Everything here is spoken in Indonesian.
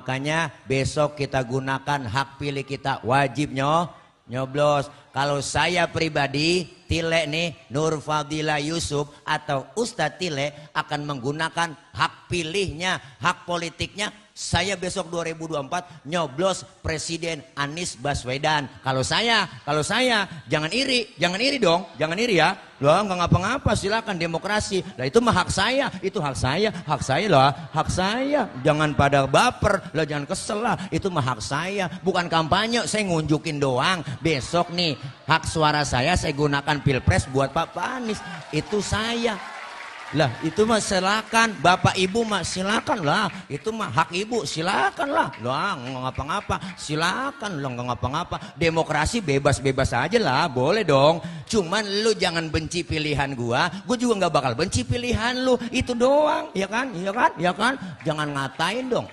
Makanya besok kita gunakan hak pilih kita, wajib nyoblos. Kalau saya pribadi, Tile nih, Nur Fadila Yusuf atau Ustadz Tile akan menggunakan hak pilihnya, hak politiknya. Saya besok 2024 nyoblos Presiden Anies Baswedan. Kalau saya jangan iri dong, jangan iri ya. Loh, nggak ngapa-ngapa, silakan demokrasi. Lah itu mah hak saya, itu hak saya lah, hak saya. Jangan pada baper, lah jangan kesel lah, itu mah hak saya. Bukan kampanye, saya ngunjukin doang. Besok nih, hak suara saya gunakan Pilpres buat Pak Anies. Itu saya. Lah itu mah silakan, bapak ibu mah silakan lah, itu mah hak ibu silakan lah, lah nggak ngapa-ngapa, silakan lah nggak ngapa-ngapa, demokrasi bebas-bebas aja lah, boleh dong. Cuman lu jangan benci pilihan gua juga nggak bakal benci pilihan lu, itu doang, ya kan, jangan ngatain dong.